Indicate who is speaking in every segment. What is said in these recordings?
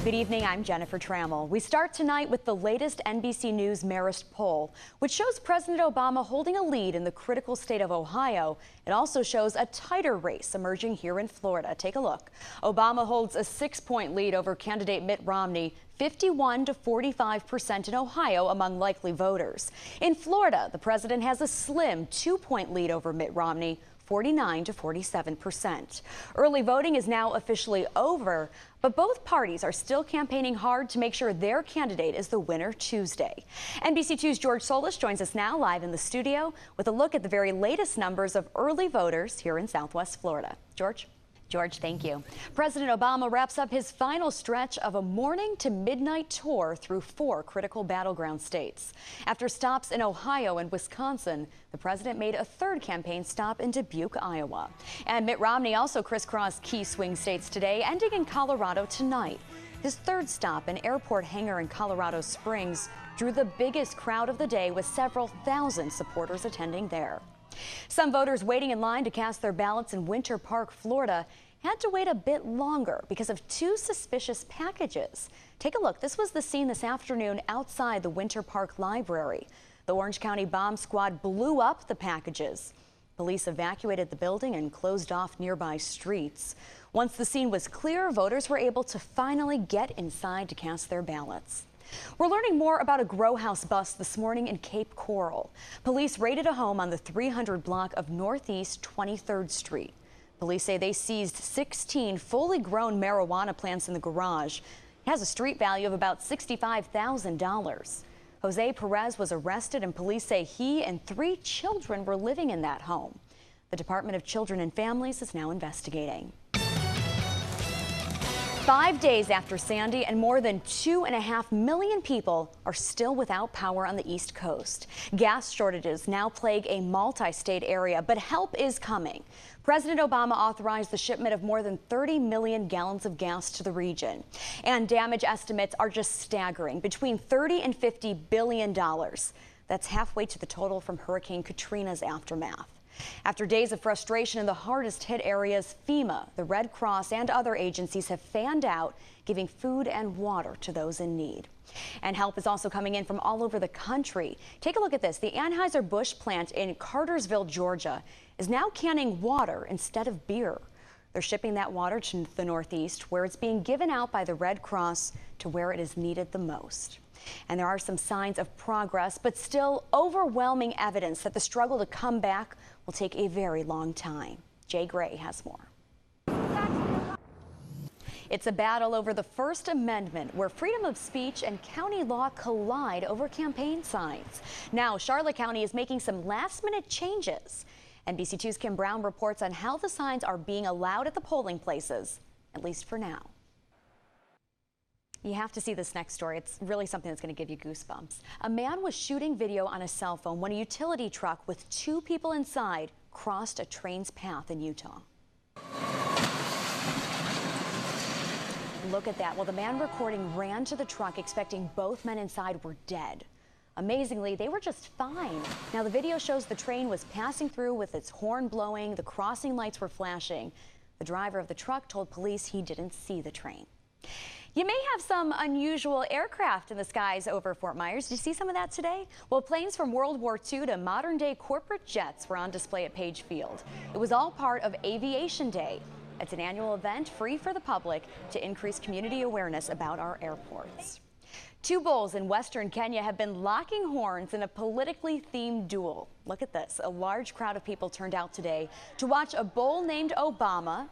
Speaker 1: Good evening, I'm Jennifer Trammell. We start tonight with the latest NBC News Marist poll, which shows President Obama holding a lead in the critical state of Ohio. It also shows a tighter race emerging here in Florida. Take a look. Obama holds a 6-point lead over candidate Mitt Romney, 51 to 45% in Ohio among likely voters. In Florida, the president has a slim 2-point lead over Mitt Romney, 49 to 47%. Early voting is now officially over, but both parties are still campaigning hard to make sure their candidate is the winner Tuesday. NBC2's George Solis joins us now live in the studio with a look at the very latest numbers of early voters here in Southwest Florida. George, thank you. President Obama wraps up his final stretch of a morning to midnight tour through 4 critical battleground states. After stops in Ohio and Wisconsin, the president made a 3rd campaign stop in Dubuque, Iowa. And Mitt Romney also crisscrossed key swing states today, ending in Colorado tonight. His 3rd stop, an airport hangar in Colorado Springs, drew the biggest crowd of the day with several thousand supporters attending there. Some voters waiting in line to cast their ballots in Winter Park, Florida, had to wait a bit longer because of 2 suspicious packages. Take a look. This was the scene this afternoon outside the Winter Park Library. The Orange County Bomb Squad blew up the packages. Police evacuated the building and closed off nearby streets. Once the scene was clear, voters were able to finally get inside to cast their ballots. We're learning more about a grow house bust this morning in Cape Coral. Police raided a home on the 300 block of Northeast 23rd Street. Police say they seized 16 fully grown marijuana plants in the garage. It has a street value of about $65,000. Jose Perez was arrested, and police say he and 3 children were living in that home. The Department of Children and Families is now investigating. 5 days after Sandy, and more than 2.5 million people are still without power on the East Coast. Gas shortages now plague a multi-state area, but help is coming. President Obama authorized the shipment of more than 30 million gallons of gas to the region. And damage estimates are just staggering, between $30 and $50 billion. That's halfway to the total from Hurricane Katrina's aftermath. After days of frustration in the hardest hit areas, FEMA, the Red Cross, and other agencies have fanned out, giving food and water to those in need. And help is also coming in from all over the country. Take a look at this. The Anheuser-Busch plant in Cartersville, Georgia, is now canning water instead of beer. They're shipping that water to the Northeast, where it's being given out by the Red Cross to where it is needed the most. And there are some signs of progress, but still overwhelming evidence that the struggle to come back will take a very long time. Jay Gray has more. It's a battle over the First Amendment, where freedom of speech and county law collide over campaign signs. Now, Charlotte County is making some last-minute changes. NBC2's Kim Brown reports on how the signs are being allowed at the polling places, at least for now. You have to see this next story. It's really something that's going to give you goosebumps. A man was shooting video on a cell phone when a utility truck with 2 people inside crossed a train's path in Utah. Look at that. Well, the man recording ran to the truck expecting both men inside were dead. Amazingly, they were just fine. Now, the video shows the train was passing through with its horn blowing. The crossing lights were flashing. The driver of the truck told police he didn't see the train. You may have some unusual aircraft in the skies over Fort Myers. Did you see some of that today? Well, planes from World War II to modern-day corporate jets were on display at Page Field. It was all part of Aviation Day. It's an annual event free for the public to increase community awareness about our airports. 2 bulls in western Kenya have been locking horns in a politically themed duel. Look at this. A large crowd of people turned out today to watch a bull named Obama,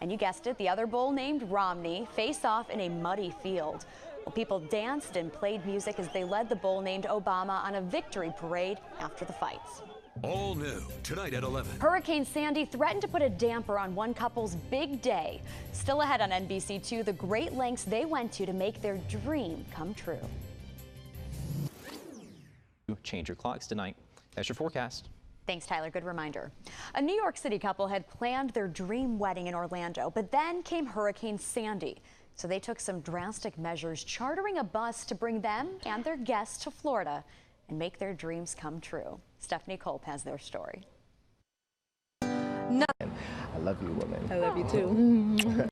Speaker 1: and you guessed it, the other bull named Romney, face off in a muddy field. Well, people danced and played music as they led the bull named Obama on a victory parade after the fights.
Speaker 2: All new tonight at 11.
Speaker 1: Hurricane Sandy threatened to put a damper on one couple's big day. Still ahead on NBC2, the great lengths they went to make their dream come true.
Speaker 3: Change your clocks tonight. That's your forecast.
Speaker 1: Thanks, Tyler. Good reminder. A New York City couple had planned their dream wedding in Orlando, but then came Hurricane Sandy. So they took some drastic measures, chartering a bus to bring them and their guests to Florida and make their dreams come true. Stephanie Culp has their story.
Speaker 4: I love you, woman.
Speaker 5: I love you too.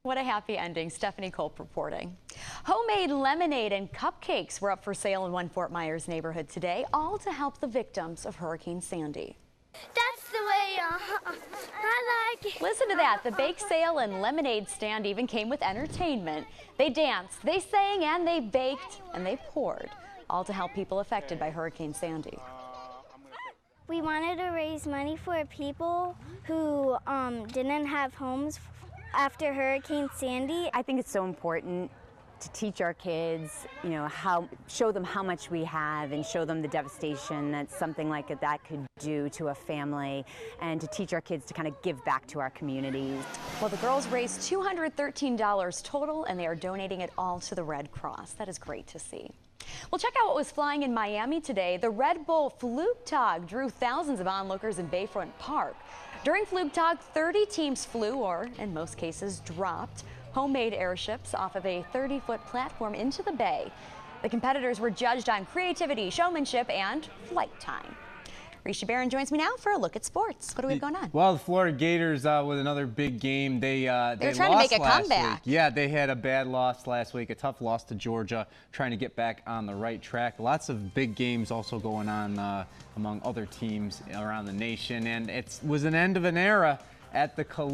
Speaker 1: What a happy ending. Stephanie Culp reporting. Homemade lemonade and cupcakes were up for sale in one Fort Myers neighborhood today, all to help the victims of Hurricane Sandy.
Speaker 4: That's the way I like it.
Speaker 1: Listen to that. The bake sale and lemonade stand even came with entertainment. They danced, they sang, and they baked, and they poured, all to help people affected by Hurricane Sandy.
Speaker 4: We wanted to raise money for people who didn't have homes after Hurricane Sandy.
Speaker 5: I think it's so important to teach our kids, show them how much we have and show them the devastation that something like that could do to a family, and to teach our kids to kind of give back to our communities.
Speaker 1: Well, the girls raised $213 total, and they are donating it all to the Red Cross. That is great to see. Well, check out what was flying in Miami today. The Red Bull Flugtag drew thousands of onlookers in Bayfront Park. During Flugtag, 30 teams flew, or in most cases dropped, homemade airships off of a 30-foot platform into the bay. The competitors were judged on creativity, showmanship, and flight time. Risha Barron joins me now for a look at sports. What do we have going on?
Speaker 6: Well, the Florida Gators with another big game. They
Speaker 1: were trying to make a comeback.
Speaker 6: Yeah, they had a bad loss last week, a tough loss to Georgia, trying to get back on the right track. Lots of big games also going on among other teams around the nation, and it was an end of an era at the Collegiate